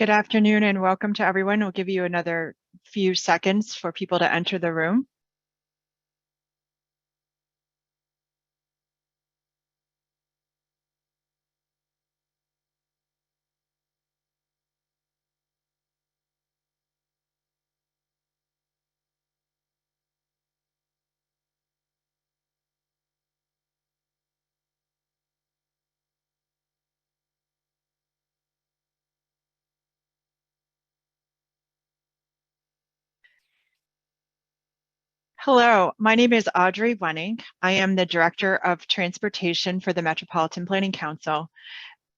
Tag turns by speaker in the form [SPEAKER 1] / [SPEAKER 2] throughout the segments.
[SPEAKER 1] Good afternoon and welcome to everyone. We'll give you another few seconds for people to enter the room. Hello, my name is Audrey Wenning. I am the Director of Transportation for the Metropolitan Planning Council.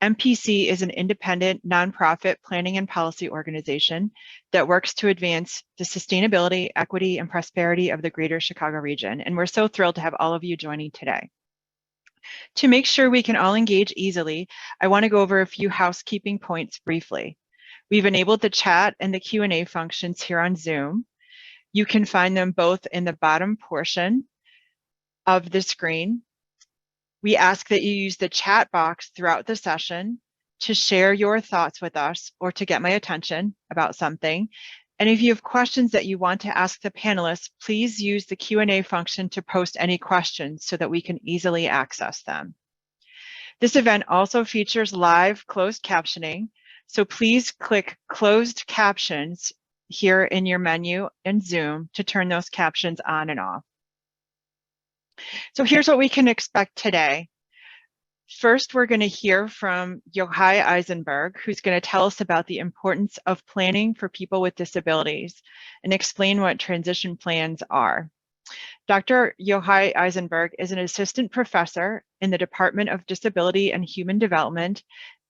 [SPEAKER 1] MPC is an independent nonprofit planning and policy organization that works to advance the sustainability, equity, and prosperity of the greater Chicago region. And we're so thrilled to have all of you joining today. To make sure we can all engage easily, I want to go over a few housekeeping points briefly. We've enabled the chat and the Q&A functions here on Zoom. You can find them both in the bottom portion of the screen. We ask that you use the chat box throughout the session to share your thoughts with us or to get my attention about something. And if you have questions that you want to ask the panelists, please use the Q&A function to post any questions so that we can easily access them. This event also features live closed captioning, so please click closed captions here in your menu in Zoom to turn those captions on and off. So here's what we can expect today. First, we're going to hear from Yochai Eisenberg, who's going to tell us about the importance of planning for people with disabilities and explain what transition plans are. Dr. Yochai Eisenberg is an assistant professor in the Department of Disability and Human Development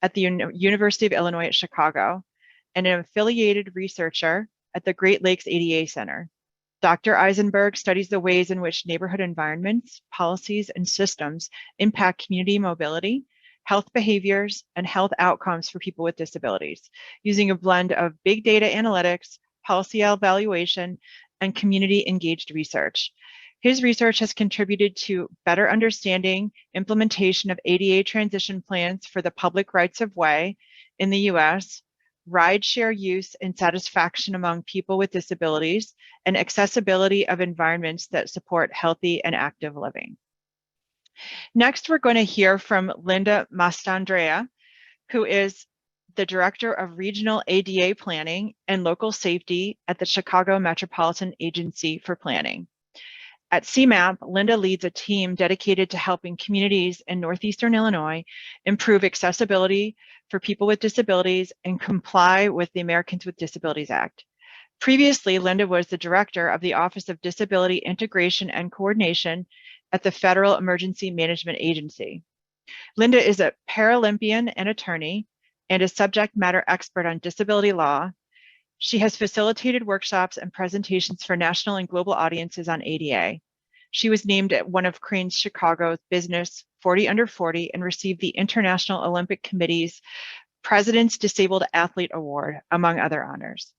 [SPEAKER 1] at the University of Illinois at Chicago and an affiliated researcher at the Great Lakes ADA Center. Dr. Eisenberg studies the ways in which neighborhood environments, policies, and systems impact community mobility, health behaviors, and health outcomes for people with disabilities, using a blend of big data analytics, policy evaluation, and community-engaged research. His research has contributed to better understanding implementation of ADA transition plans for the public rights of way in the US, rideshare use and satisfaction among people with disabilities, and accessibility of environments that support healthy and active living. Next, we're going to hear from Linda Mastandrea, who is the Director of Regional ADA Planning and Local Safety at the Chicago Metropolitan Agency for Planning. At CMAP, Linda leads a team dedicated to helping communities in Northeastern Illinois improve accessibility for people with disabilities and comply with the Americans with Disabilities Act. Previously, Linda was the director of the Office of Disability Integration and Coordination at the Federal Emergency Management Agency. Linda is a Paralympian and attorney and a subject matter expert on disability law. She has facilitated workshops and presentations for national and global audiences on ADA. She was named at one of Crain's Chicago's Business 40 Under 40 and received the International Olympic Committee's President's Disabled Athlete Award, among other honors.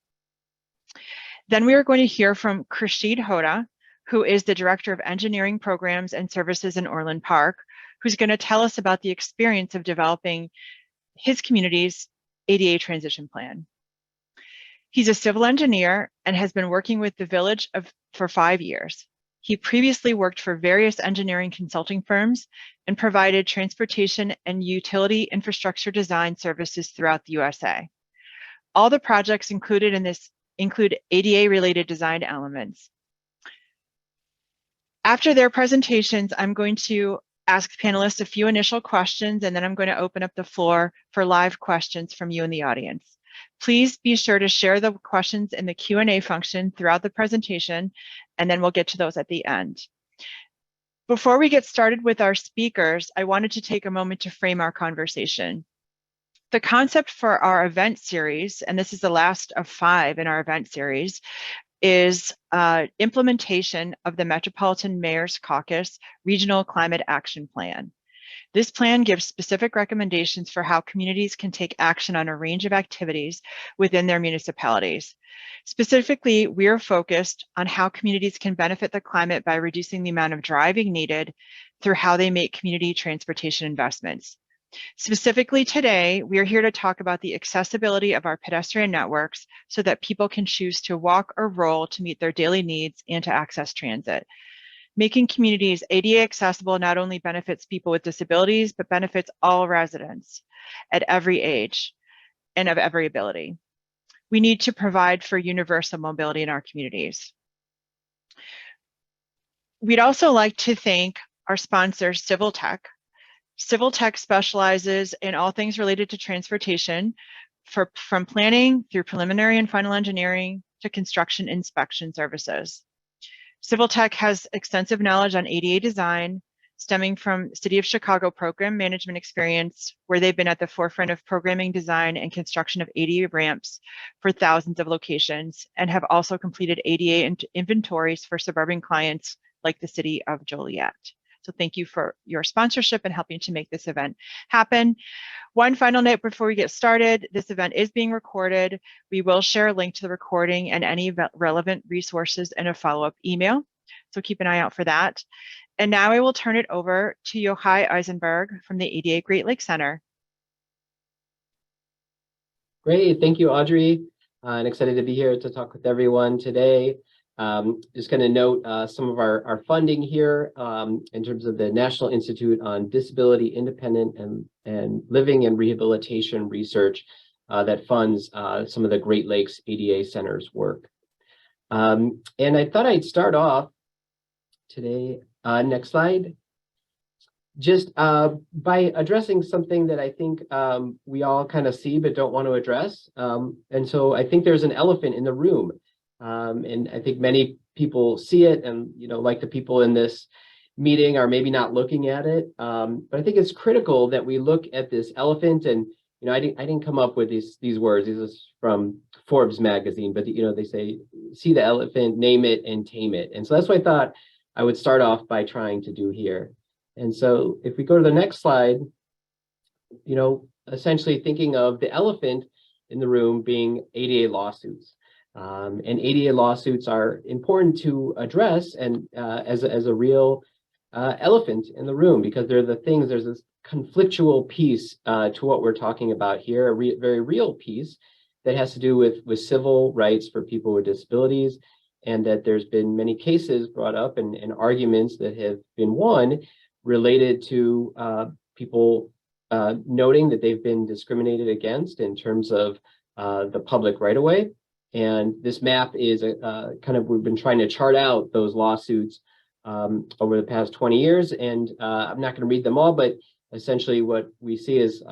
[SPEAKER 1] Then we are going to hear from Krishid Hoda, who is the Director of Engineering Programs and Services in Orland Park, who's going to tell us about the experience of developing his community's ADA transition plan. He's a civil engineer and has been working with the village for 5 years. He previously worked for various engineering consulting firms and provided transportation and utility infrastructure design services throughout the USA. All the projects included in this include ADA-related design elements. After their presentations, I'm going to ask panelists a few initial questions, and then I'm going to open up the floor for live questions from you in the audience. Please be sure to share the questions in the Q&A function throughout the presentation, and then we'll get to those at the end. Before we get started with our speakers, I wanted to take a moment to frame our conversation. The concept for our event series, and this is the last of 5 in our event series, is implementation of the Metropolitan Mayor's Caucus Regional Climate Action Plan. This plan gives specific recommendations for how communities can take action on a range of activities within their municipalities. Specifically, we are focused on how communities can benefit the climate by reducing the amount of driving needed through how they make community transportation investments. Specifically today, we are here to talk about the accessibility of our pedestrian networks so that people can choose to walk or roll to meet their daily needs and to access transit. Making communities ADA accessible not only benefits people with disabilities, but benefits all residents at every age and of every ability. We need to provide for universal mobility in our communities. We'd also like to thank our sponsor, Civil Tech. Civil Tech specializes in all things related to transportation, from planning through preliminary and final engineering to construction inspection services. Civil Tech has extensive knowledge on ADA design, stemming from City of Chicago program management experience, where they've been at the forefront of programming design and construction of ADA ramps for thousands of locations, and have also completed ADA inventories for suburban clients like the City of Joliet. So thank you for your sponsorship and helping to make this event happen. One final note before we get started, this event is being recorded. We will share a link to the recording and any relevant resources in a follow-up email. So keep an eye out for that. And now I will turn it over to Yochai Eisenberg from the ADA Great Lakes Center.
[SPEAKER 2] Great, thank you, Audrey. I'm excited to be here to talk with everyone today. Just going to note some of our funding here in terms of the National Institute on Disability Independent and Living and Rehabilitation Research that funds some of the Great Lakes ADA Center's work. And I thought I'd start off today, next slide, just by addressing something that I think we all kind of see but don't want to address. And so I think there's an elephant in the room. And I think many people see it, and like the people in this meeting are maybe not looking at it. But I think it's critical that we look at this elephant. And I didn't come up with these words. This is from Forbes magazine, but they say, see the elephant, name it, and tame it. And so that's what I thought I would start off by trying to do here. And so if we go to the next slide, essentially thinking of the elephant in the room being ADA lawsuits. And ADA lawsuits are important to address and as a real elephant in the room, because they're the things, there's this conflictual piece to what we're talking about here, a very real piece that has to do with civil rights for people with disabilities, and that there's been many cases brought up and arguments that have been won related to people noting that they've been discriminated against in terms of the public right-of-way. And this map is we've been trying to chart out those lawsuits over the past 20 years. And I'm not going to read them all, but essentially what we see is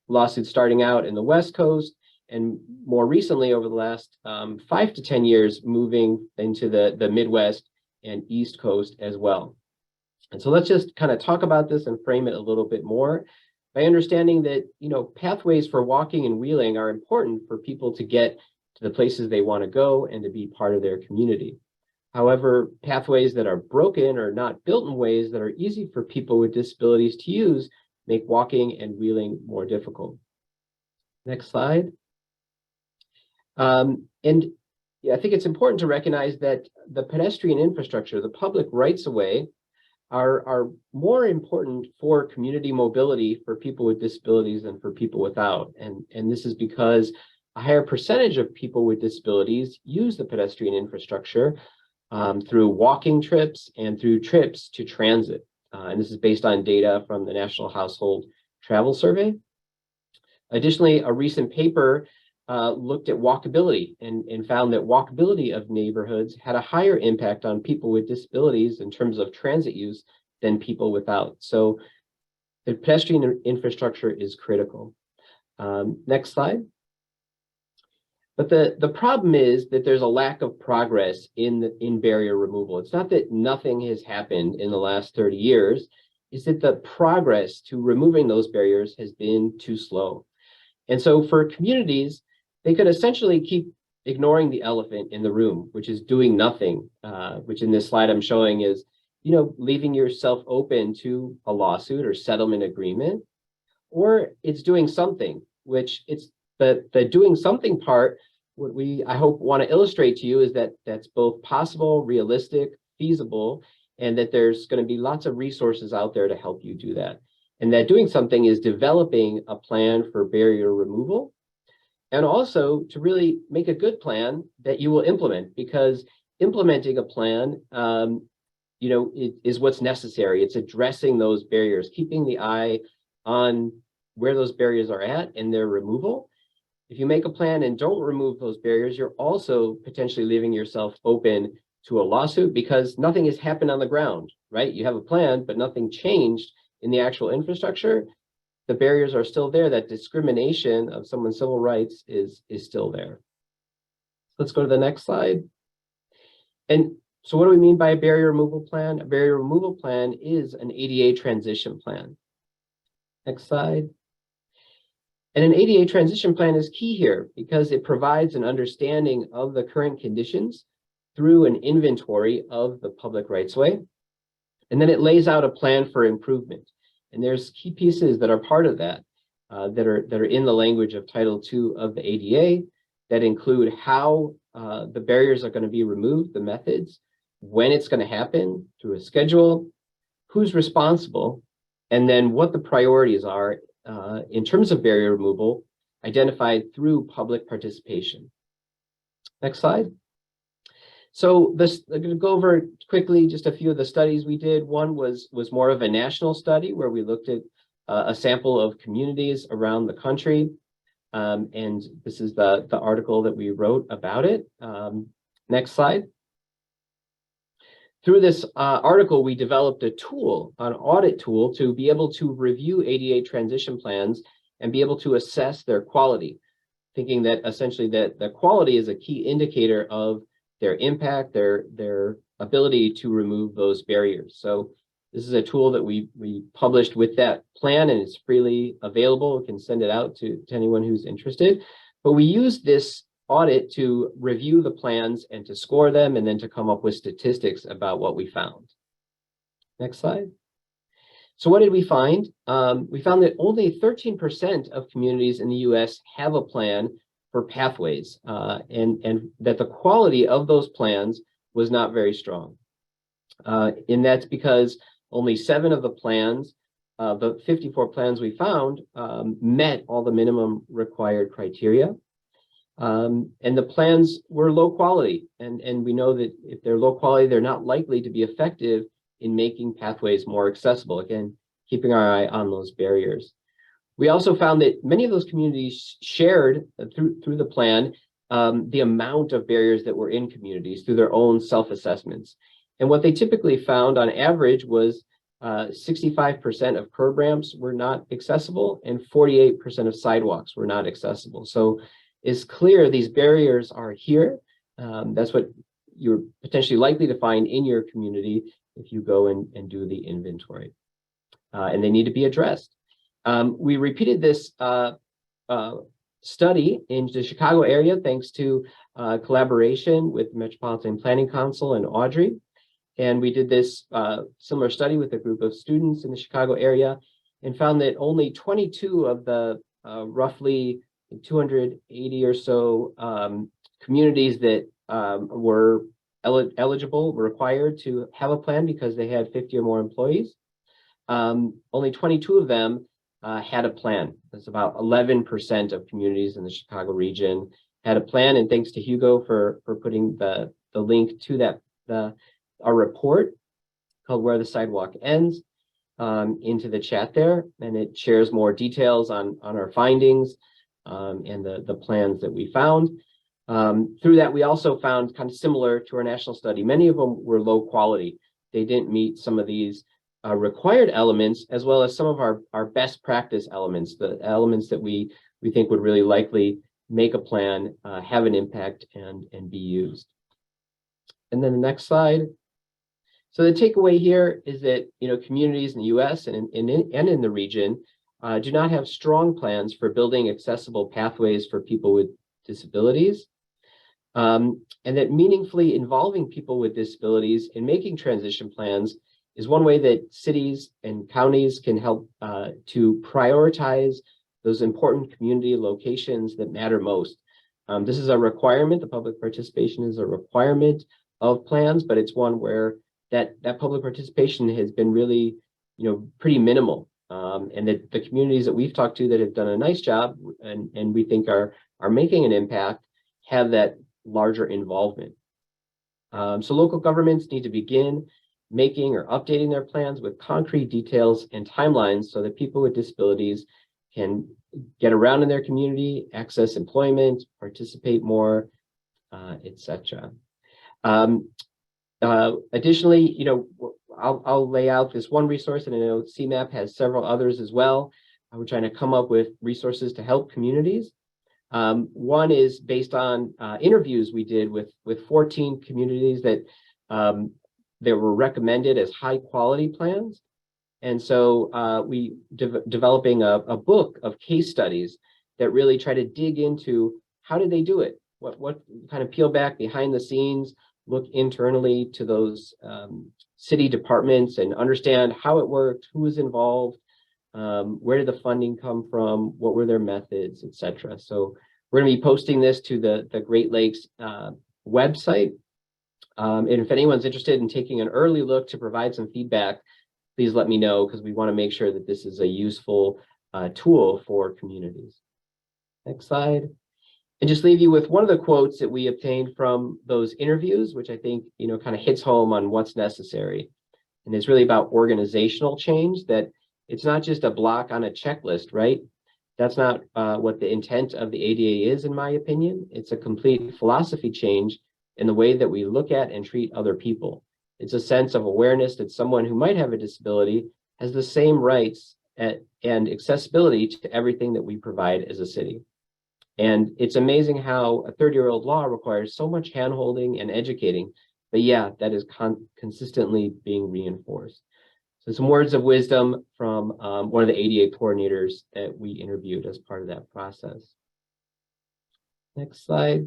[SPEAKER 2] lawsuits starting out in the West Coast, and more recently over the last 5 to 10 years, moving into the Midwest and East Coast as well. And so let's just kind of talk about this and frame it a little bit more by understanding that, pathways for walking and wheeling are important for people to get to the places they want to go and to be part of their community. However, pathways that are broken or not built in ways that are easy for people with disabilities to use make walking and wheeling more difficult. Next slide. I think it's important to recognize that the pedestrian infrastructure, the public rights-of-way, are more important for community mobility for people with disabilities than for people without. And this is because a higher percentage of people with disabilities use the pedestrian infrastructure through walking trips and through trips to transit. And this is based on data from the National Household Travel Survey. Additionally, a recent paper looked at walkability and found that walkability of neighborhoods had a higher impact on people with disabilities in terms of transit use than people without. So the pedestrian infrastructure is critical. Next slide. But the problem is that there's a lack of progress in barrier removal. It's not that nothing has happened in the last 30 years, it's that the progress to removing those barriers has been too slow. And so for communities, they could essentially keep ignoring the elephant in the room, which is doing nothing, which in this slide I'm showing is, leaving yourself open to a lawsuit or settlement agreement, or it's doing something, which it's the doing something part. What I hope want to illustrate to you is that that's both possible, realistic, feasible, and that there's going to be lots of resources out there to help you do that. And that doing something is developing a plan for barrier removal, and also to really make a good plan that you will implement, because implementing a plan, is what's necessary. It's addressing those barriers, keeping the eye on where those barriers are at and their removal. If you make a plan and don't remove those barriers, you're also potentially leaving yourself open to a lawsuit, because nothing has happened on the ground, right? You have a plan, but nothing changed in the actual infrastructure. The barriers are still there. That discrimination of someone's civil rights is still there. Let's go to the next slide. And so what do we mean by a barrier removal plan? A barrier removal plan is an ADA transition plan. Next slide. And an ADA transition plan is key here because it provides an understanding of the current conditions through an inventory of the public rights of way. And then it lays out a plan for improvement. And there's key pieces that are part of that, that are in the language of Title II of the ADA, that include how the barriers are going to be removed, the methods, when it's going to happen, through a schedule, who's responsible, and then what the priorities are in terms of barrier removal, identified through public participation. Next slide. So this, I'm going to go over quickly just a few of the studies we did. One was more of a national study where we looked at a sample of communities around the country. And this is the article that we wrote about it. Next slide. Through this article, we developed a tool, an audit tool, to be able to review ADA transition plans and be able to assess their quality, thinking that essentially that the quality is a key indicator of their impact, their ability to remove those barriers. So this is a tool that we published with that plan, and it's freely available. We can send it out to anyone who's interested. But we use this audit to review the plans and to score them, and then to come up with statistics about what we found. Next slide. So what did we find? We found that only 13% of communities in the US have a plan for pathways, and that the quality of those plans was not very strong. And that's because only 7 of the plans, the 54 plans we found, met all the minimum required criteria. And the plans were low quality. And we know that if they're low quality, they're not likely to be effective in making pathways more accessible. Again, keeping our eye on those barriers. We also found that many of those communities shared through the plan the amount of barriers that were in communities through their own self-assessments. And what they typically found on average was 65% of curb ramps were not accessible and 48% of sidewalks were not accessible. So it's clear these barriers are here. That's what you're potentially likely to find in your community if you go and do the inventory. And they need to be addressed. We repeated this study in the Chicago area thanks to collaboration with Metropolitan Planning Council and Audrey. And we did this similar study with a group of students in the Chicago area and found that only 22 of the roughly 280 or so communities that were eligible, were required to have a plan because they had 50 or more employees. Only 22 of them had a plan. That's about 11% of communities in the Chicago region had a plan. And thanks to Hugo for putting the link to that, our report called Where the Sidewalk Ends into the chat there. And it shares more details on our findings and the plans that we found. Through that, we also found, kind of similar to our national study, many of them were low quality. They didn't meet some of these required elements, as well as some of our best practice elements, the elements that we think would really likely make a plan, have an impact, and be used. And then the next slide. So the takeaway here is that communities in the U.S. and in the region do not have strong plans for building accessible pathways for people with disabilities, and that meaningfully involving people with disabilities in making transition plans is one way that cities and counties can help to prioritize those important community locations that matter most. This is a requirement. The public participation is a requirement of plans, but it's one where that public participation has been really, pretty minimal. and that the communities that we've talked to that have done a nice job and we think are making an impact have that larger involvement. So local governments need to begin making or updating their plans with concrete details and timelines so that people with disabilities can get around in their community, access employment, participate more, etc. Additionally, I'll lay out this one resource, and I know CMAP has several others as well. We're trying to come up with resources to help communities. One is based on interviews we did with 14 communities that were recommended as high quality plans. And so we developing a book of case studies that really try to dig into how did they do it? What kind of peel back behind the scenes, look internally to those city departments and understand how it worked, who was involved, where did the funding come from, what were their methods, etc. So we're going to be posting this to the Great Lakes website. And if anyone's interested in taking an early look to provide some feedback, please let me know, because we want to make sure that this is a useful tool for communities. Next slide. And just leave you with one of the quotes that we obtained from those interviews, which I think, kind of hits home on what's necessary. And it's really about organizational change, that it's not just a block on a checklist, right? That's not what the intent of the ADA is, in my opinion. It's a complete philosophy change in the way that we look at and treat other people. It's a sense of awareness that someone who might have a disability has the same rights and accessibility to everything that we provide as a city. And it's amazing how a 30-year-old law requires so much handholding and educating, but yeah, that is consistently being reinforced. So some words of wisdom from one of the ADA coordinators that we interviewed as part of that process. Next slide.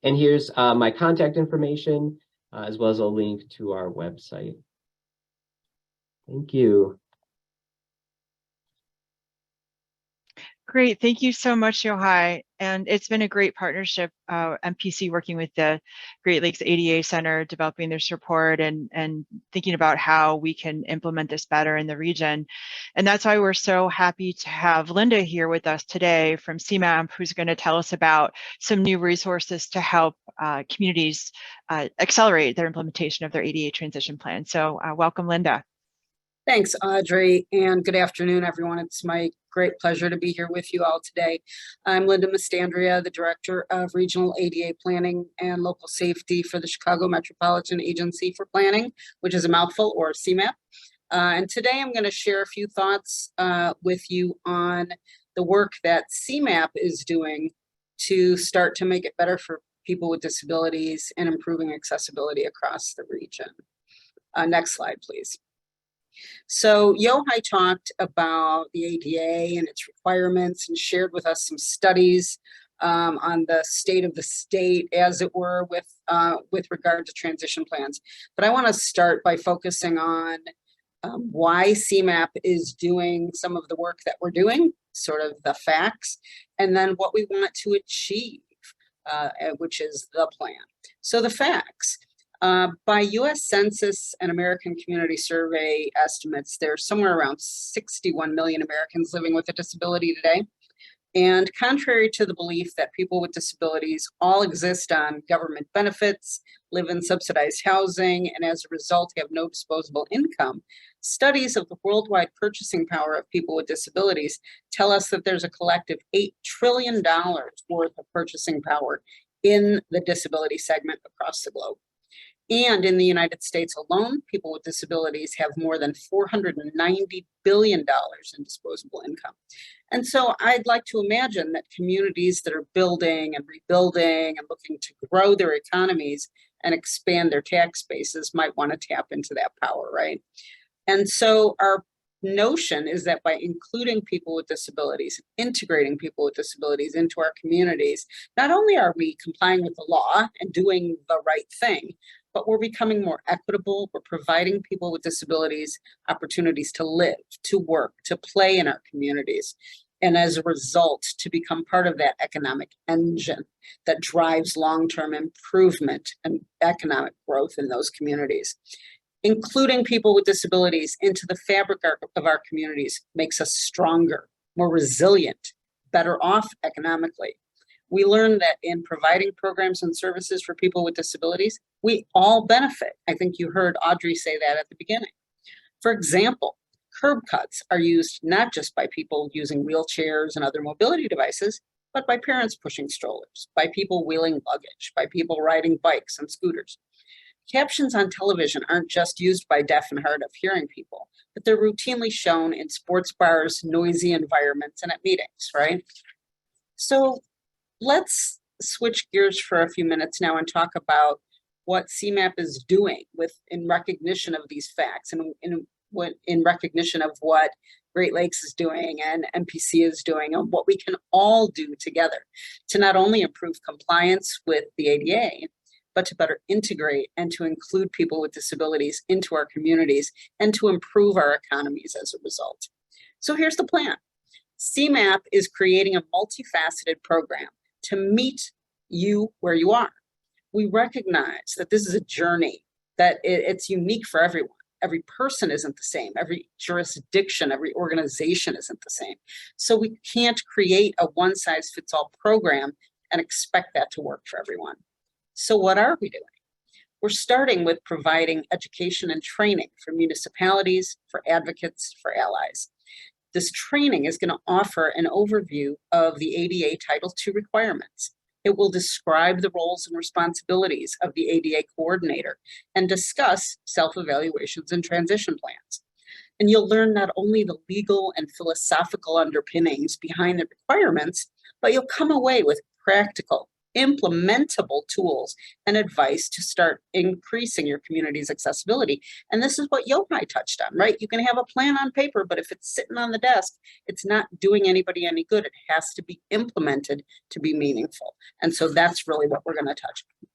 [SPEAKER 2] And here's my contact information, as well as a link to our website. Thank you.
[SPEAKER 1] Great. Thank you so much, Yohai. And it's been a great partnership, MPC working with the Great Lakes ADA Center, developing this report and thinking about how we can implement this better in the region. And that's why we're so happy to have Linda here with us today from CMAP, who's going to tell us about some new resources to help communities accelerate their implementation of their ADA transition plan. So welcome, Linda.
[SPEAKER 3] Thanks, Audrey, and good afternoon, everyone. It's my great pleasure to be here with you all today. I'm Linda Mastandria, the Director of Regional ADA Planning and Local Safety for the Chicago Metropolitan Agency for Planning, which is a mouthful, or CMAP. And today I'm going to share a few thoughts with you on the work that CMAP is doing to start to make it better for people with disabilities and improving accessibility across the region. Next slide, please. So Yohai talked about the ADA and its requirements and shared with us some studies on the state of the state, as it were, with regard to transition plans. But I want to start by focusing on why CMAP is doing some of the work that we're doing, sort of the facts, and then what we want to achieve, which is the plan. So the facts. By US Census and American Community Survey estimates, there's somewhere around 61 million Americans living with a disability today. And contrary to the belief that people with disabilities all exist on government benefits, live in subsidized housing, and as a result have no disposable income, studies of the worldwide purchasing power of people with disabilities tell us that there's a collective $8 trillion worth of purchasing power in the disability segment across the globe. And in the United States alone, people with disabilities have more than $490 billion in disposable income. And so I'd like to imagine that communities that are building and rebuilding and looking to grow their economies and expand their tax bases might want to tap into that power, right? And so our notion is that by including people with disabilities, integrating people with disabilities into our communities, not only are we complying with the law and doing the right thing, but we're becoming more equitable. We're providing people with disabilities opportunities to live, to work, to play in our communities. And as a result, to become part of that economic engine that drives long-term improvement and economic growth in those communities. Including people with disabilities into the fabric of our communities makes us stronger, more resilient, better off economically. We learned that in providing programs and services for people with disabilities, we all benefit. I think you heard Audrey say that at the beginning. For example, curb cuts are used not just by people using wheelchairs and other mobility devices, but by parents pushing strollers, by people wheeling luggage, by people riding bikes and scooters. Captions on television aren't just used by deaf and hard of hearing people, but they're routinely shown in sports bars, noisy environments, and at meetings, right? So let's switch gears for a few minutes now and talk about what CMAP is doing in recognition of these facts and in recognition of what Great Lakes is doing and MPC is doing and what we can all do together to not only improve compliance with the ADA, but to better integrate and to include people with disabilities into our communities and to improve our economies as a result. So here's the plan. CMAP is creating a multifaceted program to meet you where you are. We recognize that this is a journey, that it's unique for everyone. Every person isn't the same. Every jurisdiction, every organization isn't the same. So we can't create a one-size-fits-all program and expect that to work for everyone. So what are we doing? We're starting with providing education and training for municipalities, for advocates, for allies. This training is going to offer an overview of the ADA Title II requirements. It will describe the roles and responsibilities of the ADA coordinator and discuss self-evaluations and transition plans. And you'll learn not only the legal and philosophical underpinnings behind the requirements, but you'll come away with practical, implementable tools and advice to start increasing your community's accessibility. And this is what Yochai touched on, right? You can have a plan on paper, but if it's sitting on the desk, it's not doing anybody any good. It has to be implemented to be meaningful. And so that's really what we're going to touch on.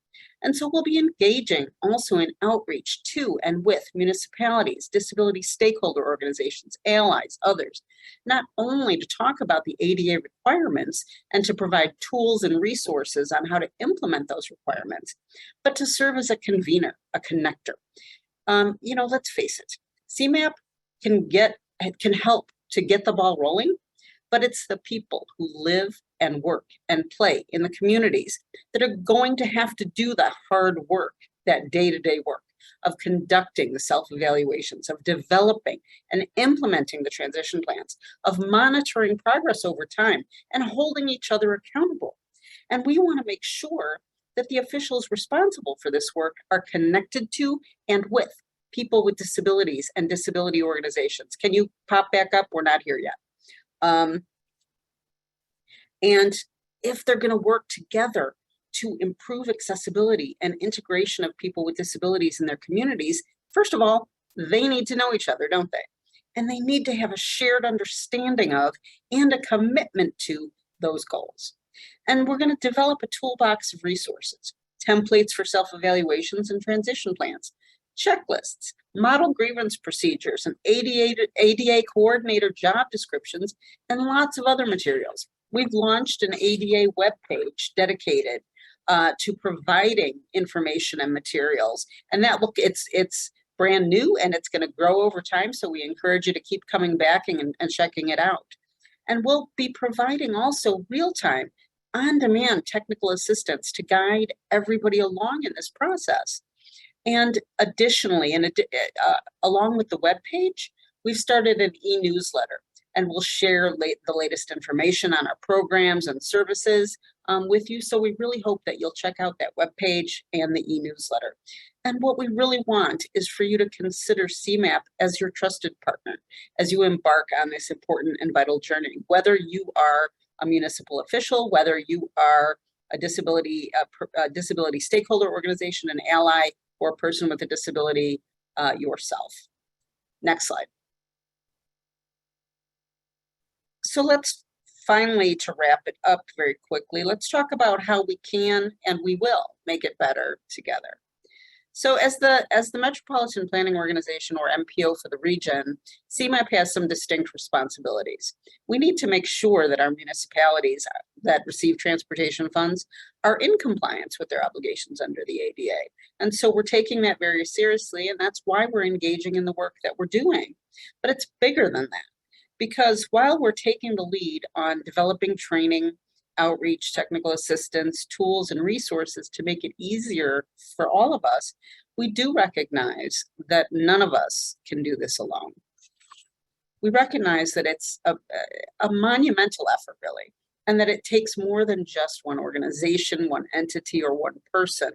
[SPEAKER 3] And so we'll be engaging also in outreach to and with municipalities, disability stakeholder organizations, allies, others, not only to talk about the ADA requirements and to provide tools and resources on how to implement those requirements, but to serve as a convener, a connector. Let's face it, CMAP can help to get the ball rolling, but it's the people who live and work and play in the communities that are going to have to do the hard work, that day-to-day work of conducting the self-evaluations, of developing and implementing the transition plans, of monitoring progress over time and holding each other accountable. And we want to make sure that the officials responsible for this work are connected to and with people with disabilities and disability organizations. Can you pop back up? We're not here yet. And if they're going to work together to improve accessibility and integration of people with disabilities in their communities, first of all, they need to know each other, don't they? And they need to have a shared understanding of and a commitment to those goals. And we're going to develop a toolbox of resources, templates for self-evaluations and transition plans, checklists, model grievance procedures, and ADA coordinator job descriptions, and lots of other materials. We've launched an ADA webpage dedicated to providing information and materials, and it's brand new and it's going to grow over time. So we encourage you to keep coming back and checking it out. And we'll be providing also real-time, on-demand technical assistance to guide everybody along in this process. And additionally, along with the webpage, we've started an e-newsletter, and we'll share the latest information on our programs and services with you. So we really hope that you'll check out that webpage and the e-newsletter. And what we really want is for you to consider CMAP as your trusted partner as you embark on this important and vital journey, whether you are a municipal official, whether you are a disability stakeholder organization, an ally, or a person with a disability yourself. Next slide. So let's finally, to wrap it up very quickly, let's talk about how we can and we will make it better together. So as the Metropolitan Planning Organization, or MPO for the region, CMAP has some distinct responsibilities. We need to make sure that our municipalities that receive transportation funds are in compliance with their obligations under the ADA. And so we're taking that very seriously, and that's why we're engaging in the work that we're doing. But it's bigger than that, because while we're taking the lead on developing training, outreach, technical assistance, tools, and resources to make it easier for all of us, we do recognize that none of us can do this alone. We recognize that it's a monumental effort, really, and that it takes more than just one organization, one entity, or one person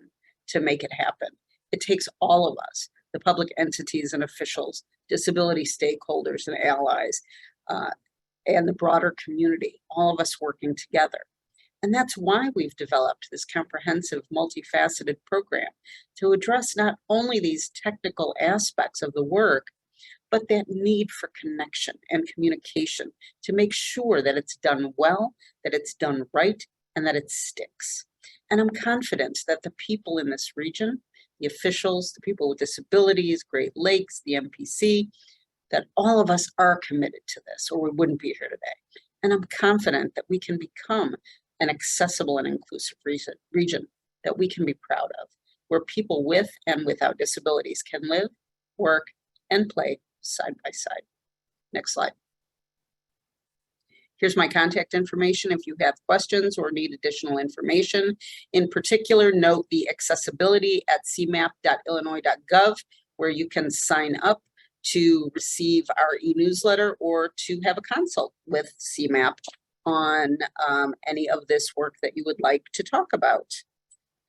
[SPEAKER 3] to make it happen. It takes all of us, the public entities and officials, disability stakeholders and allies, and the broader community, all of us working together. And that's why we've developed this comprehensive, multifaceted program to address not only these technical aspects of the work, but that need for connection and communication to make sure that it's done well, that it's done right, and that it sticks. And I'm confident that the people in this region, the officials, the people with disabilities, Great Lakes, the MPC, that all of us are committed to this, or we wouldn't be here today. And I'm confident that we can become an accessible and inclusive region that we can be proud of, where people with and without disabilities can live, work, and play side by side. Next slide. Here's my contact information if you have questions or need additional information. In particular, note the accessibility at cmap.illinois.gov, where you can sign up to receive our e-newsletter or to have a consult with CMAP on any of this work that you would like to talk about.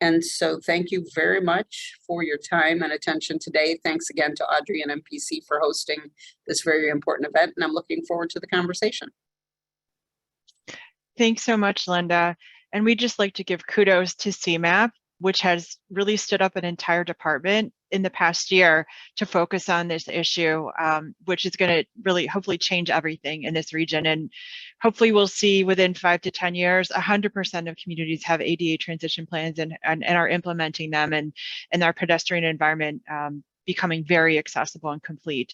[SPEAKER 3] And so thank you very much for your time and attention today. Thanks again to Audrey and MPC for hosting this very important event, and I'm looking forward to the conversation.
[SPEAKER 1] Thanks so much, Linda. And we'd just like to give kudos to CMAP, which has really stood up an entire department in the past year to focus on this issue, which is going to really hopefully change everything in this region. And hopefully we'll see within 5 to 10 years, 100% of communities have ADA transition plans and are implementing them, and our pedestrian environment becoming very accessible and complete.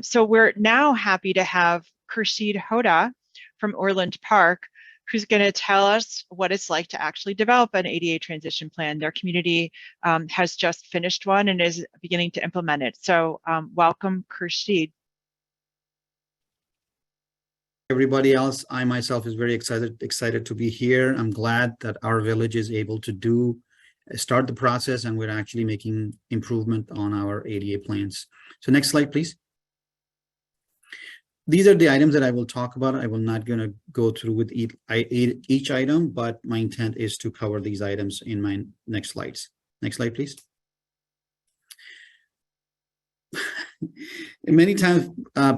[SPEAKER 1] So we're now happy to have Khurshid Hoda from Orland Park, who's going to tell us what it's like to actually develop an ADA transition plan. Their community has just finished one and is beginning to implement it. So welcome, Khurshid.
[SPEAKER 4] Everybody else, I myself is very excited to be here. I'm glad that our village is able to start the process, and we're actually making improvement on our ADA plans. So next slide, please. These are the items that I will talk about. I will not going to go through with each item, but my intent is to cover these items in my next slides. Next slide, please. Many times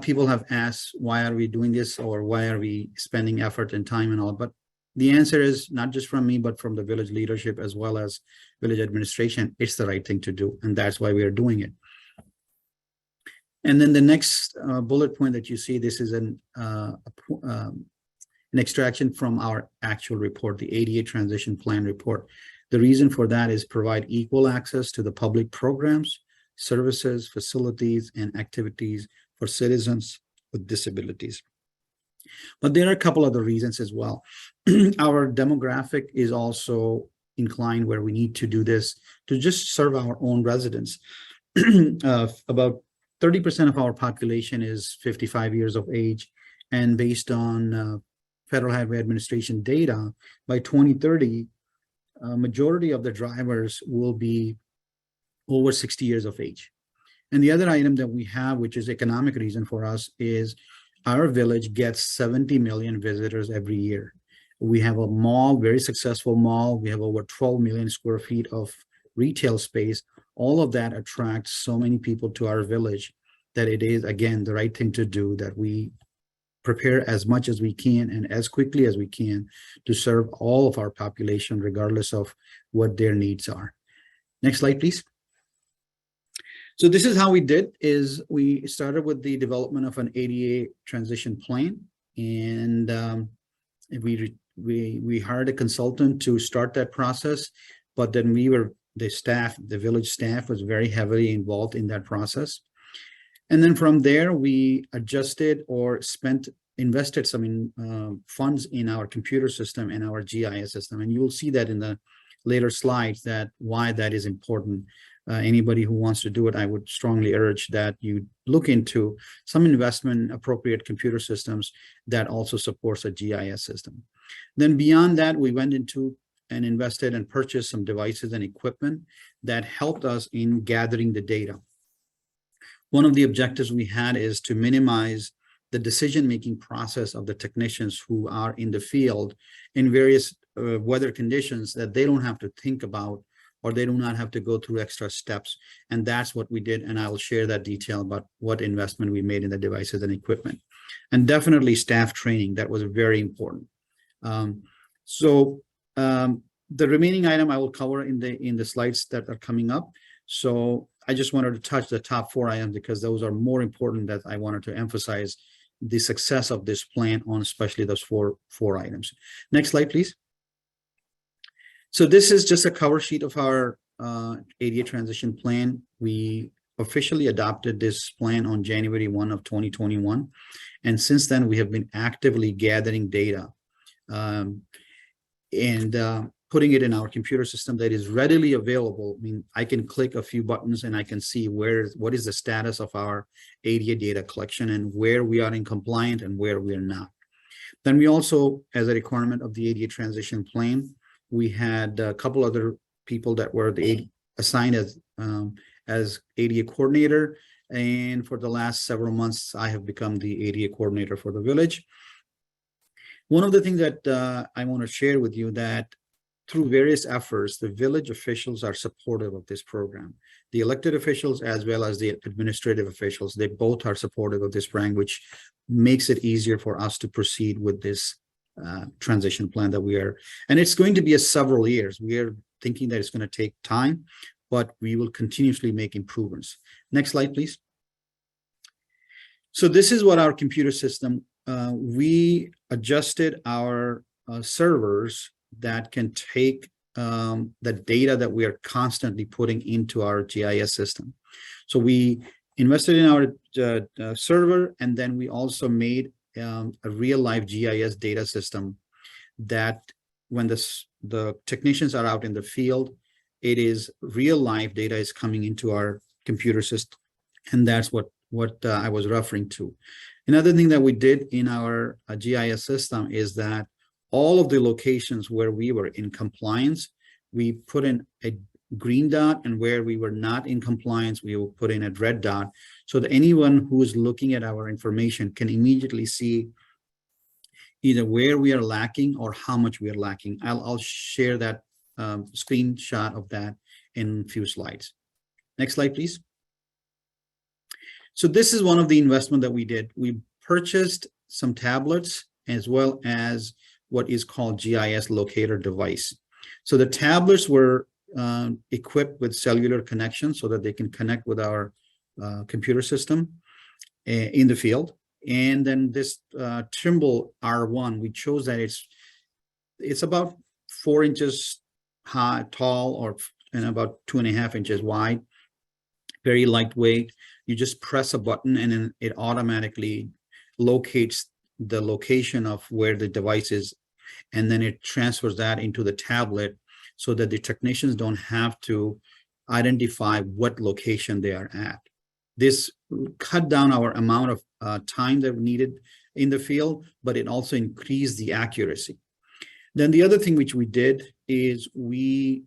[SPEAKER 4] people have asked, why are we doing this, or why are we spending effort and time and all? But the answer is not just from me, but from the village leadership as well as village administration. It's the right thing to do, and that's why we are doing it. And then the next bullet point that you see, this is an extraction from our actual report, the ADA Transition Plan report. The reason for that is provide equal access to the public programs, services, facilities, and activities for citizens with disabilities. But there are a couple other reasons as well. Our demographic is also inclined where we need to do this to just serve our own residents. About 30% of our population is 55 years of age, and based on Federal Highway Administration data, by 2030, majority of the drivers will be over 60 years of age. And the other item that we have, which is economic reason for us, is our village gets 70 million visitors every year. We have a mall, very successful mall. We have over 12 million square feet of retail space. All of that attracts so many people to our village that it is, again, the right thing to do, that we prepare as much as we can and as quickly as we can to serve all of our population, regardless of what their needs are. Next slide, please. So this is how we did, is we started with the development of an ADA transition plan, and we hired a consultant to start that process. But then we were the village staff was very heavily involved in that process. And then from there, we adjusted or invested some funds in our computer system and our GIS system. And you will see that in the later slides that why that is important. Anybody who wants to do it, I would strongly urge that you look into some investment appropriate computer systems that also supports a GIS system. Then beyond that, we went into and invested and purchased some devices and equipment that helped us in gathering the data. One of the objectives we had is to minimize the decision-making process of the technicians who are in the field in various weather conditions that they don't have to think about, or they do not have to go through extra steps. And that's what we did. And I will share that detail about what investment we made in the devices and equipment. And definitely staff training, that was very important. The remaining item I will cover in the slides that are coming up. So I just wanted to touch the top 4 items because those are more important that I wanted to emphasize the success of this plan on, especially those four items. Next slide, please. So this is just a cover sheet of our ADA transition plan. We officially adopted this plan on January 1 of 2021. And since then, we have been actively gathering data and putting it in our computer system that is readily available. I mean, I can click a few buttons and I can see what is the status of our ADA data collection and where we are in compliant and where we are not. Then we also, as a requirement of the ADA transition plan, we had a couple other people that were assigned as ADA coordinator. And for the last several months, I have become the ADA coordinator for the village. One of the things that I want to share with you that through various efforts, the village officials are supportive of this program. The elected officials as well as the administrative officials, they both are supportive of this program, which makes it easier for us to proceed with this transition plan that we are, and it's going to be several years. We are thinking that it's going to take time, but we will continuously make improvements. Next slide, please. So this is what our computer system, we adjusted our servers that can take the data that we are constantly putting into our GIS system. So we invested in our server, and then we also made a real life GIS data system that when the technicians are out in the field, it is real life data is coming into our computer system. And that's what I was referring to. Another thing that we did in our GIS system is that all of the locations where we were in compliance, we put in a green dot, and where we were not in compliance, we will put in a red dot so that anyone who is looking at our information can immediately see either where we are lacking or how much we are lacking. I'll share that screenshot of that in a few slides. Next slide, please. So this is one of the investment that we did. We purchased some tablets as well as what is called GIS locator device. So the tablets were equipped with cellular connection so that they can connect with our computer system in the field. And then this Trimble R1, we chose that it's about 4 inches high, tall, and about 2.5 inches wide, very lightweight. You just press a button and then it automatically locates the location of where the device is, and then it transfers that into the tablet so that the technicians don't have to identify what location they are at. This cut down our amount of time that we needed in the field, but it also increased the accuracy. Then the other thing which we did is we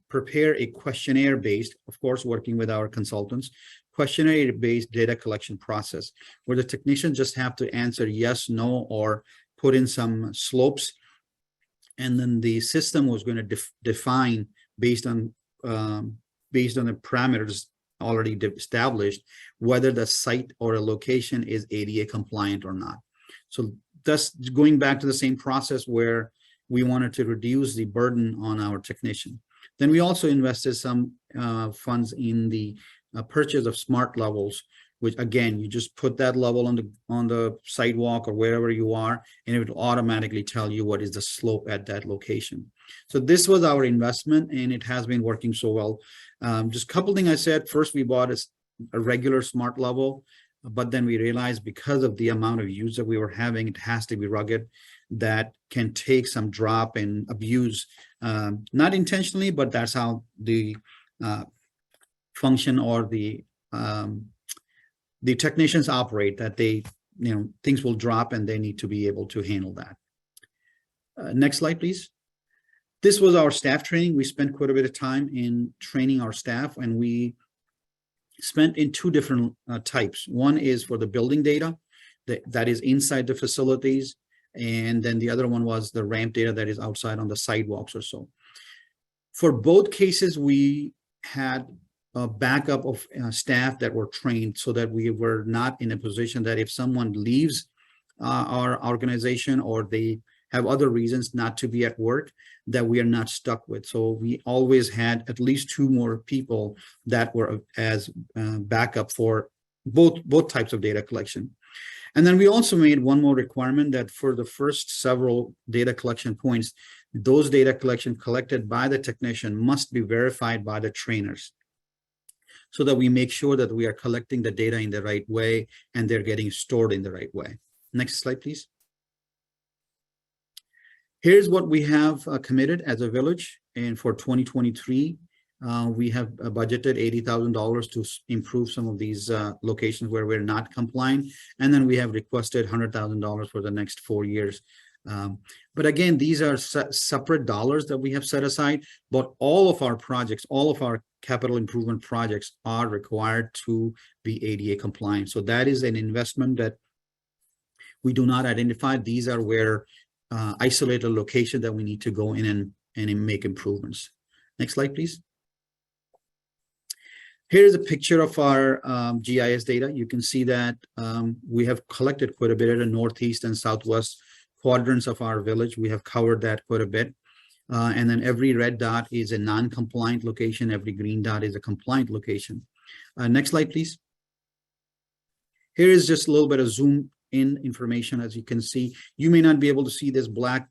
[SPEAKER 4] prepare a questionnaire-based, of course, working with our consultants, questionnaire-based data collection process, where the technicians just have to answer yes, no, or put in some slopes, and then the system was going to define based on the parameters already established whether the site or a location is ADA compliant or not. So thus going back to the same process where we wanted to reduce the burden on our technician. Then we also invested some funds in the purchase of smart levels, which again, you just put that level on the sidewalk or wherever you are, and it will automatically tell you what is the slope at that location. So this was our investment, and it has been working so well. Just a couple things I said. First, we bought a regular smart level, but then we realized because of the amount of use that we were having, it has to be rugged, that can take some drop and abuse, not intentionally, but that's how the function or the technicians operate, that they, things will drop and they need to be able to handle that. Next slide, please. This was our staff training. We spent quite a bit of time in training our staff, and we spent in two different types. One is for the building data that is inside the facilities, and then the other one was the ramp data that is outside on the sidewalks or so. For both cases, we had a backup of staff that were trained so that we were not in a position that if someone leaves our organization or they have other reasons not to be at work, that we are not stuck with. So we always had at least two more people that were as backup for both types of data collection. And then we also made one more requirement that for the first several data collection points, those data collected by the technician must be verified by the trainers, so that we make sure that we are collecting the data in the right way and they're getting stored in the right way. Next slide, please. Here's what we have committed as a village. And for 2023, we have budgeted $80,000 to improve some of these locations where we're not compliant. And then we have requested $100,000 for the next 4 years. But again, these are separate dollars that we have set aside, but all of our projects, all of our capital improvement projects are required to be ADA compliant. So that is an investment that we do not identify. These are where isolated location that we need to go in and make improvements. Next slide, please. Here is a picture of our GIS data. You can see that we have collected quite a bit of the northeast and southwest quadrants of our village. We have covered that quite a bit. And then every red dot is a non-compliant location. Every green dot is a compliant location. Next slide, please. Here is just a little bit of zoom in information. As you can see, you may not be able to see this black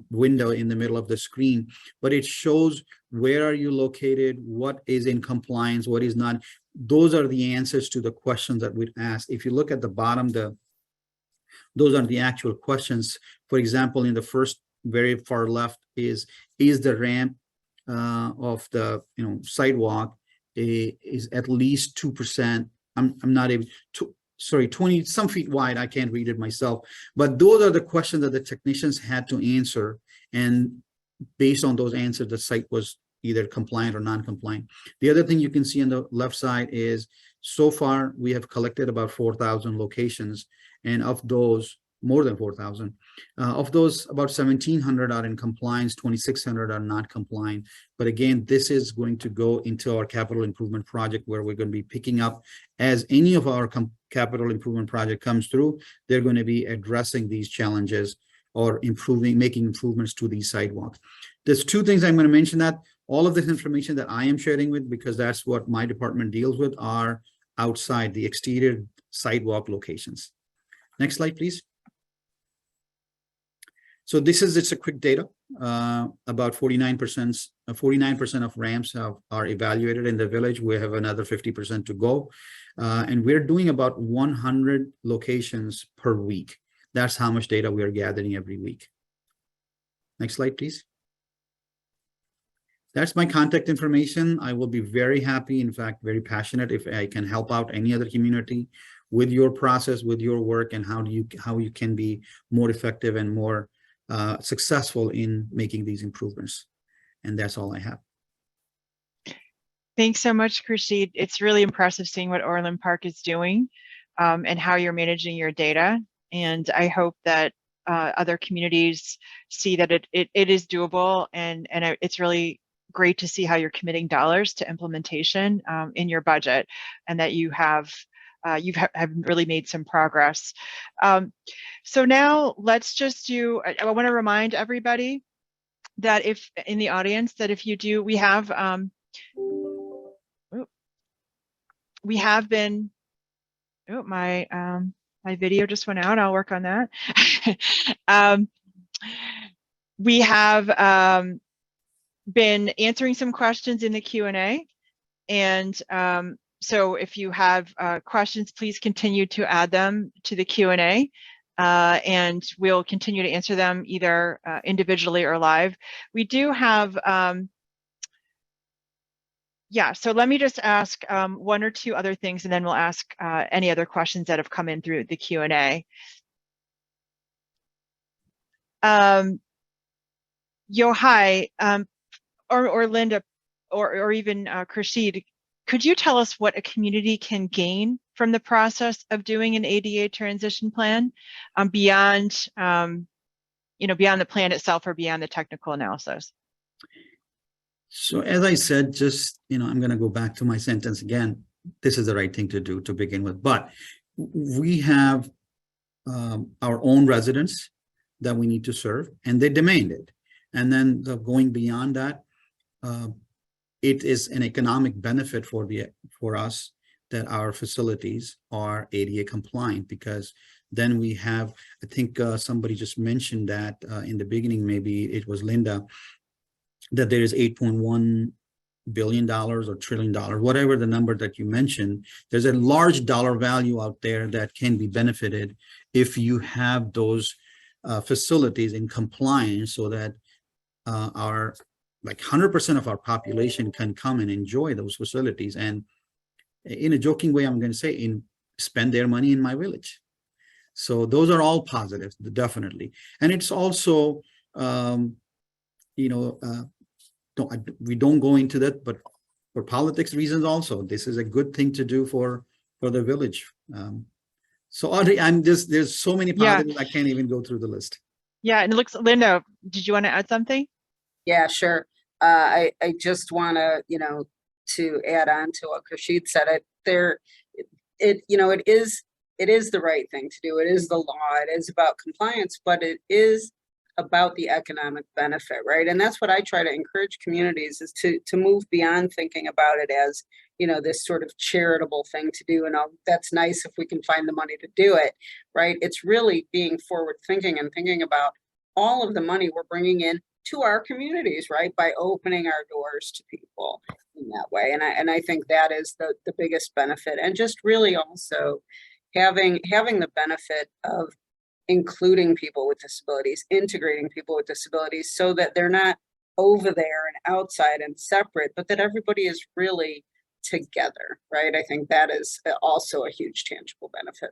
[SPEAKER 4] window in the middle of the screen, but it shows where are you located, what is in compliance, what is not. Those are the answers to the questions that we'd ask. If you look at the bottom, those are the actual questions. For example, in the first very far left is the ramp of the sidewalk is at least 2%. I'm not able to, sorry, 20 some feet wide. I can't read it myself, but those are the questions that the technicians had to answer, and based on those answers, the site was either compliant or non-compliant. The other thing you can see on the left side is so far we have collected about 4,000 locations, and of those, more than 4,000. Of those, about 1,700 are in compliance, 2,600 are not compliant. But again, this is going to go into our capital improvement project, where we're going to be picking up as any of our capital improvement project comes through. They're going to be addressing these challenges or making improvements to these sidewalks. There's two things I'm going to mention. That all of this information that I am sharing with, because that's what my department deals with, are outside the exterior sidewalk locations. Next slide, please. So this is just a quick data. About 49% of ramps are evaluated in the village. We have another 50% to go. And we're doing about 100 locations per week. That's how much data we are gathering every week. Next slide, please. That's my contact information. I will be very happy, in fact, very passionate if I can help out any other community with your process, with your work, and how you can be more effective and more successful in making these improvements. And that's all I have.
[SPEAKER 1] Thanks so much, Khurshid. It's really impressive seeing what Orland Park is doing and how you're managing your data. And I hope that other communities see that it is doable, and it's really great to see how you're committing dollars to implementation in your budget, and that you have really made some progress. So now let's just do, I want to remind everybody that if in the audience, that if you do, we have been Oh, my video just went out. I'll work on that. We have been answering some questions in the Q&A, and so if you have questions, please continue to add them to the Q&A, and we'll continue to answer them either individually or live. We do have yeah, so let me just ask one or two other things, and then we'll ask any other questions that have come in through the Q&A. Yohai, or Linda, or even Khursheed, could you tell us what a community can gain from the process of doing an ADA transition plan, beyond, beyond the plan itself or beyond the technical analysis?
[SPEAKER 4] So as I said, just, I'm going to go back to my sentence again. This is the right thing to do to begin with, but we have our own residents that we need to serve, and they demand it. And then going beyond that, it is an economic benefit for us that our facilities are ADA compliant, because then we have, I think somebody just mentioned that in the beginning, maybe it was Linda, that there is $8.1 billion or trillion dollars, whatever the number that you mentioned. There's a large dollar value out there that can be benefited if you have those facilities in compliance, so that our 100% of our population can come and enjoy those facilities. And in a joking way, I'm going to say, spend their money in my village. So those are all positives, definitely. And it's also, we don't go into that, but for politics reasons also, this is a good thing to do for the village. So Audrey, there's so many positives, I can't even go through the list. Yeah,
[SPEAKER 1] and it looks, Linda, did you want to add something?
[SPEAKER 3] Yeah, sure. I just want to, to add on to what Khursheed said. It is the right thing to do. It is the law. It is about compliance, but it is about the economic benefit, right? And that's what I try to encourage communities, is to move beyond thinking about it as, this sort of charitable thing to do. And that's nice if we can find the money to do it, right? It's really being forward thinking and thinking about all of the money we're bringing in to our communities, right? By opening our doors to people in that way. And I think that is the biggest benefit. And just really also having the benefit of including people with disabilities, integrating people with disabilities, so that they're not over there and outside and separate, but that everybody is really together, right? I think that is also a huge tangible benefit.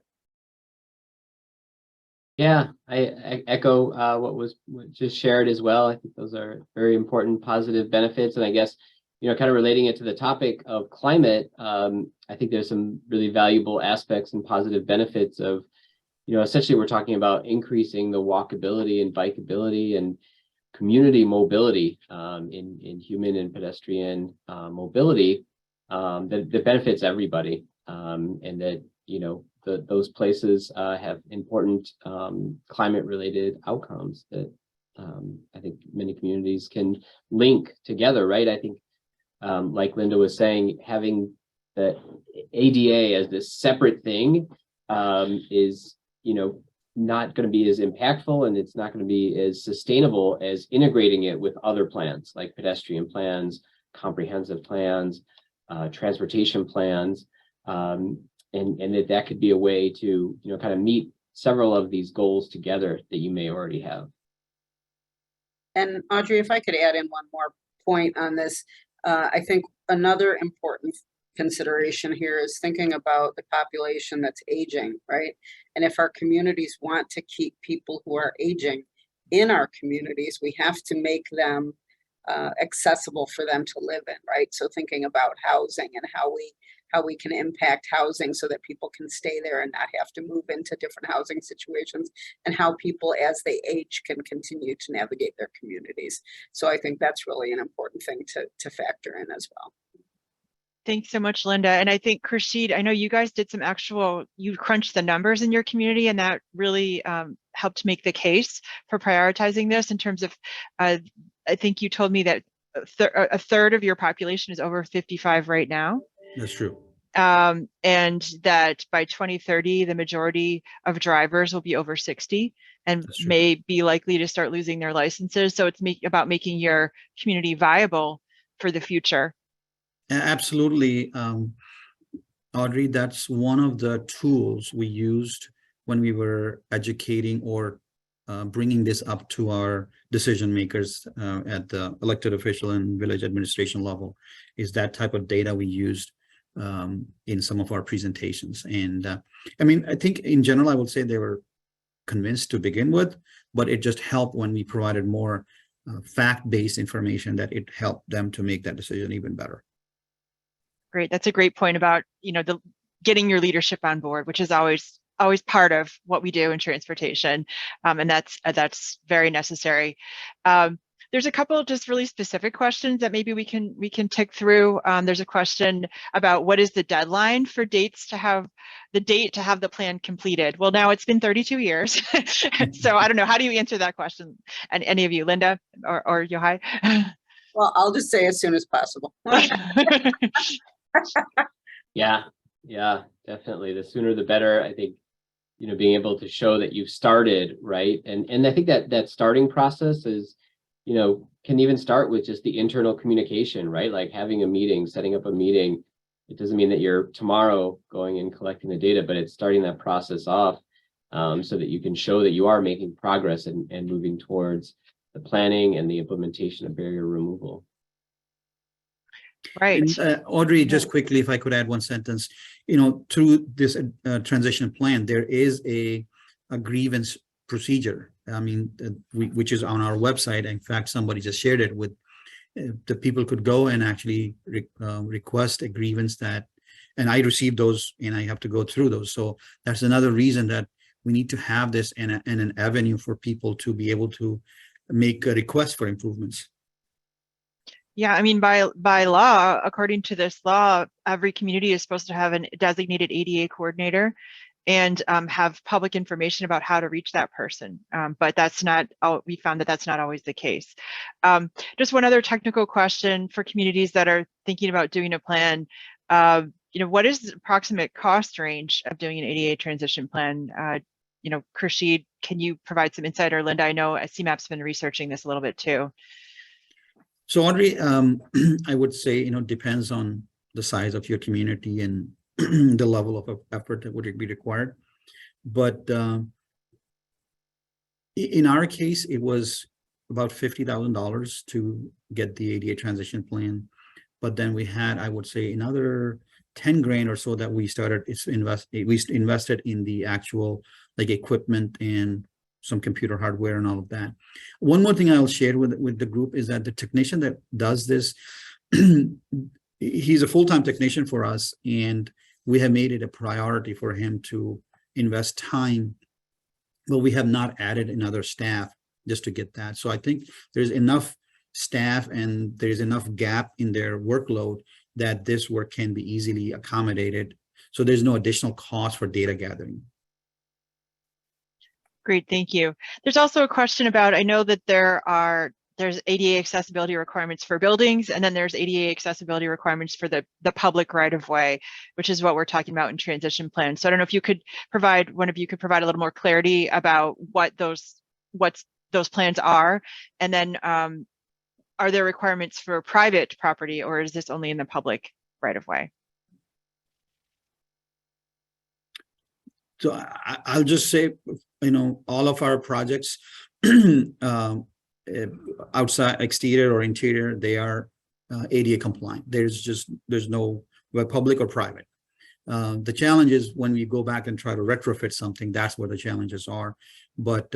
[SPEAKER 2] Yeah, I echo what was just shared as well. I think those are very important positive benefits. And I guess, kind of relating it to the topic of climate, I think there's some really valuable aspects and positive benefits of, essentially we're talking about increasing the walkability and bikeability and community mobility in human and pedestrian mobility that benefits everybody, and that, those places have important climate-related outcomes that I think many communities can link together, right? I think, like Linda was saying, having the ADA as this separate thing is, not going to be as impactful, and it's not going to be as sustainable as integrating it with other plans, like pedestrian plans, comprehensive plans, transportation plans, and that could be a way to, kind of meet several of these goals together that you may already have.
[SPEAKER 3] And Audrey, if I could add in one more point on this, I think another important consideration here is thinking about the population that's aging, right? And if our communities want to keep people who are aging in our communities, we have to make them accessible for them to live in, right? So thinking about housing and how we can impact housing so that people can stay there and not have to move into different housing situations, and how people as they age can continue to navigate their communities. So I think that's really an important thing to factor in as well.
[SPEAKER 1] Thanks so much, Linda. And I think Khursheed, I know you guys did you crunched the numbers in your community, and that really helped make the case for prioritizing this in terms of, I think you told me that a third of your population is over 55 right now.
[SPEAKER 4] That's true.
[SPEAKER 1] and that by 2030, the majority of drivers will be over 60 and
[SPEAKER 4] That's true.
[SPEAKER 1] may be likely to start losing their licenses. So it's about making your community viable for the future.
[SPEAKER 4] Absolutely. Audrey, that's one of the tools we used when we were educating or bringing this up to our decision makers at the elected official and village administration level, is that type of data we used in some of our presentations. And I mean, I think in general, I would say they were convinced to begin with, but it just helped when we provided more fact-based information that it helped them to make that decision even better.
[SPEAKER 1] Great. That's a great point about, the getting your leadership on board, which is always part of what we do in transportation. And that's very necessary. There's a couple of just really specific questions that maybe we can tick through. There's a question about what is the deadline for dates to have the plan completed. Well, now it's been 32 years. So I don't know. How do you answer that question? And any of you, Linda or Yohai?
[SPEAKER 3] Well, I'll just say as soon as possible.
[SPEAKER 2] Yeah, definitely. The sooner the better. I think, being able to show that you've started, right? And I think that starting process is, can even start with just the internal communication, right? Like having a meeting, setting up a meeting. It doesn't mean that you're tomorrow going and collecting the data, but it's starting that process off so that you can show that you are making progress and moving towards the planning and the implementation of barrier removal.
[SPEAKER 1] Right.
[SPEAKER 4] And, Audrey, just quickly, if I could add one sentence, through this transition plan, there is a grievance procedure. I mean, which is on our website. In fact, somebody just shared it with the people could go and actually request a grievance and I received those and I have to go through those. So that's another reason that we need to have this and an avenue for people to be able to make a request for improvements.
[SPEAKER 1] Yeah, I mean, by law, according to this law, every community is supposed to have a designated ADA coordinator and have public information about how to reach that person. But we found that that's not always the case. Just one other technical question for communities that are thinking about doing a plan. What is the approximate cost range of doing an ADA transition plan? Khurshid, can you provide some insight, or Linda? I know CMAP's been researching this a little bit too.
[SPEAKER 4] So Audrey, I would say, depends on the size of your community and the level of effort that would be required. But in our case, it was about $50,000 to get the ADA transition plan. But then we had, I would say, another 10 grand or so that we invested in the actual equipment and some computer hardware and all of that. One more thing I'll share with the group is that the technician that does this, he's a full-time technician for us, and we have made it a priority for him to invest time, but we have not added another staff just to get that. So I think there's enough staff and there's enough gap in their workload that this work can be easily accommodated. So there's no additional cost for data gathering.
[SPEAKER 1] Great, thank you. There's also a question about, I know that there's ADA accessibility requirements for buildings, and then there's ADA accessibility requirements for the public right of way, which is what we're talking about in transition plans. So I don't know if one of you could provide a little more clarity about what those plans are, and then are there requirements for private property, or is this only in the public right of way?
[SPEAKER 4] So I'll just say, all of our projects, outside, exterior or interior, they are ADA compliant. There's no public or private. The challenge is when we go back and try to retrofit something, that's where the challenges are. But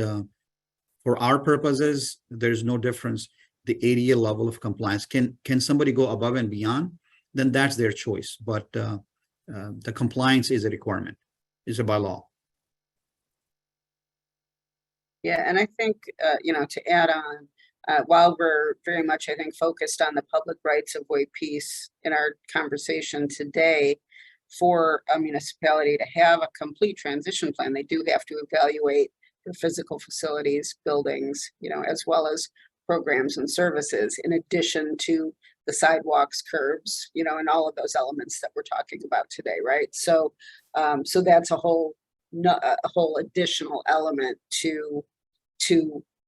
[SPEAKER 4] for our purposes, there's no difference. The ADA level of compliance, can somebody go above and beyond? Then that's their choice. But the compliance is a requirement. It's by law.
[SPEAKER 3] Yeah, and I think, to add on, while we're very much, I think, focused on the public rights of way piece in our conversation today, for a municipality to have a complete transition plan, they do have to evaluate their physical facilities, buildings, as well as programs and services, in addition to the sidewalks, curbs, and all of those elements that we're talking about today, right? So, so that's a whole additional element to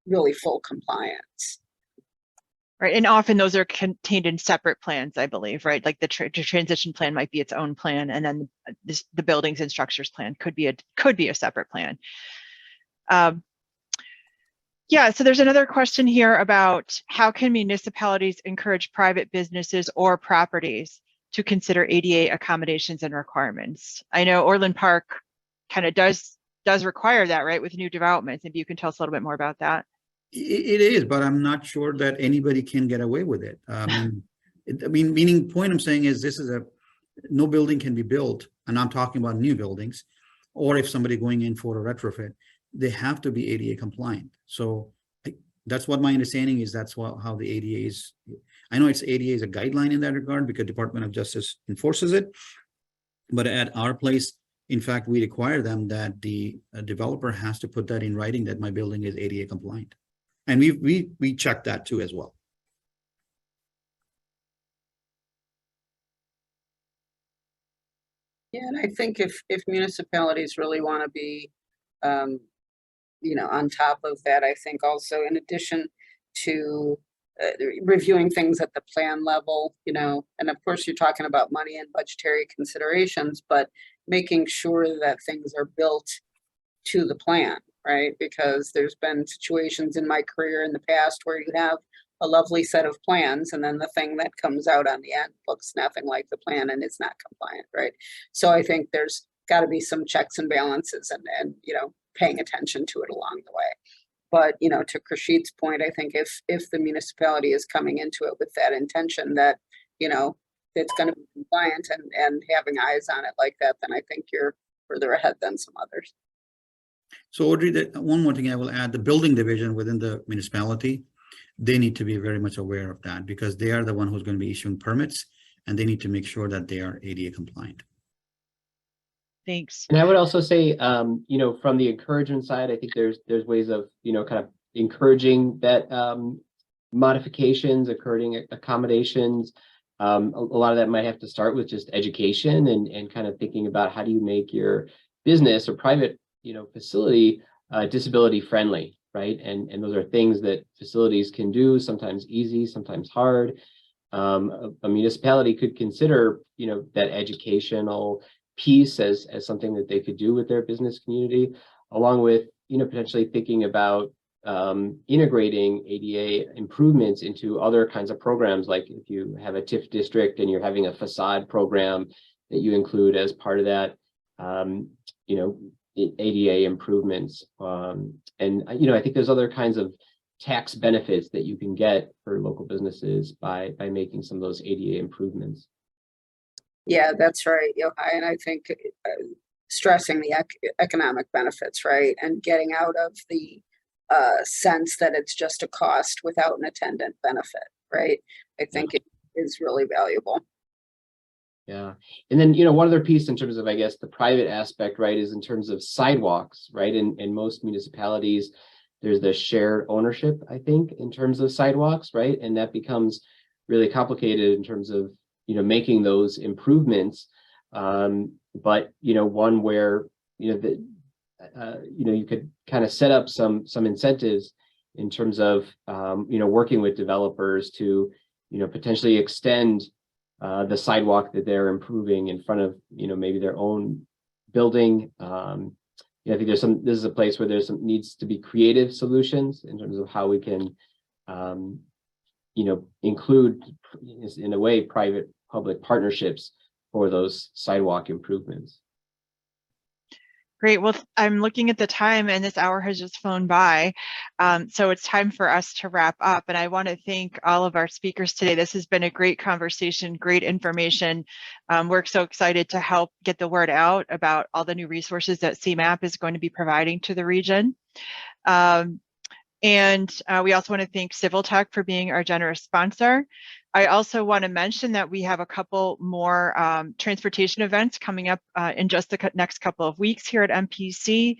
[SPEAKER 3] really full compliance.
[SPEAKER 1] Right, and often those are contained in separate plans, I believe, right? Like the transition plan might be its own plan, and then the buildings and structures plan could be a separate plan. Yeah, so there's another question here about how can municipalities encourage private businesses or properties to consider ADA accommodations and requirements? I know Orland Park kind of does require that, right, with new developments. Maybe you can tell us a little bit more about that.
[SPEAKER 4] It is, but I'm not sure that anybody can get away with it. Meaning point I'm saying is no building can be built, and I'm talking about new buildings, or if somebody going in for a retrofit, they have to be ADA compliant. So that's what my understanding is. That's how the ADA is. I know ADA is a guideline in that regard because Department of Justice enforces it. But at our place, in fact, we require them that the developer has to put that in writing that my building is ADA compliant. And we check that too as well.
[SPEAKER 3] Yeah, and I think if municipalities really want to be, on top of that, I think also in addition to reviewing things at the plan level, and of course you're talking about money and budgetary considerations, but making sure that things are built to the plan, right? Because there's been situations in my career in the past where you have a lovely set of plans, and then the thing that comes out on the end looks nothing like the plan and it's not compliant, right? So I think there's got to be some checks and balances and paying attention to it along the way. But to Krashid's point, I think if the municipality is coming into it with that intention that it's going to be compliant and having eyes on it like that, then I think you're further ahead than some others.
[SPEAKER 4] So Audrey, one more thing I will add: the building division within the municipality, they need to be very much aware of that because they are the one who's going to be issuing permits, and they need to make sure that they are ADA compliant.
[SPEAKER 1] Thanks.
[SPEAKER 2] And I would also say, from the encouragement side, I think there's ways of, kind of encouraging that modifications, encouraging accommodations. A lot of that might have to start with just education and kind of thinking about how do you make your business or private, facility disability friendly, right? And those are things that facilities can do, sometimes easy, sometimes hard. A municipality could consider, that educational piece as something that they could do with their business community, along with potentially thinking about integrating ADA improvements into other kinds of programs, like if you have a TIF district and you're having a facade program that you include as part of that, ADA improvements. And I think there's other kinds of tax benefits that you can get for local businesses by making some of those ADA improvements.
[SPEAKER 3] Yeah, that's right, Yochai. And I think stressing the economic benefits, right? And getting out of the sense that it's just a cost without an attendant benefit, right? I think it is really valuable.
[SPEAKER 2] Yeah. And then, one other piece in terms of, I guess, the private aspect, right, is in terms of sidewalks, right? In most municipalities, there's the shared ownership, I think, in terms of sidewalks, right? And that becomes really complicated in terms of making those improvements, but one where you could kind of set up some incentives in terms of working with developers to potentially extend the sidewalk that they're improving in front of maybe their own building. I think this is a place where needs to be creative solutions in terms of how we can include, in a way, private-public partnerships for those sidewalk improvements.
[SPEAKER 1] Great. Well, I'm looking at the time and this hour has just flown by. So it's time for us to wrap up. And I want to thank all of our speakers today. This has been a great conversation, great information. We're so excited to help get the word out about all the new resources that CMAP is going to be providing to the region. And we also want to thank Civil Tech for being our generous sponsor. I also want to mention that we have a couple more transportation events coming up in just the next couple of weeks here at MPC.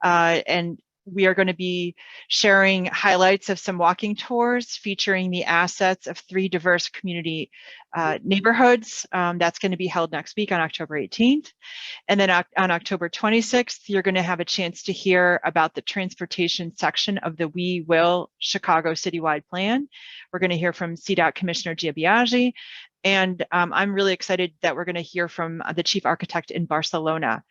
[SPEAKER 1] And we are going to be sharing highlights of some walking tours featuring the assets of 3 diverse community neighborhoods. That's going to be held next week on October 18th. And then on October 26th, you're going to have a chance to hear about the transportation section of the We Will Chicago Citywide Plan. We're going to hear from CDOT Commissioner Giabiagi. And I'm really excited that we're going to hear from the chief architect in Barcelona,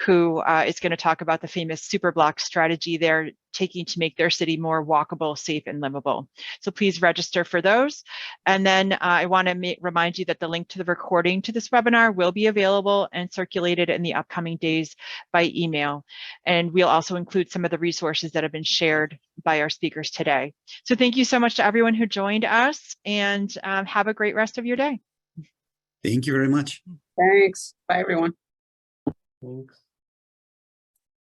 [SPEAKER 1] who is going to talk about the famous superblock strategy they're taking to make their city more walkable, safe, and livable. So please register for those. And then I want to remind you that the link to the recording to this webinar will be available and circulated in the upcoming days by email. And we'll also include some of the resources that have been shared by our speakers today. So thank you so much to everyone who joined us, and have a great rest of your day.
[SPEAKER 4] Thank you very much.
[SPEAKER 3] Thanks. Bye, everyone.
[SPEAKER 2] Thanks.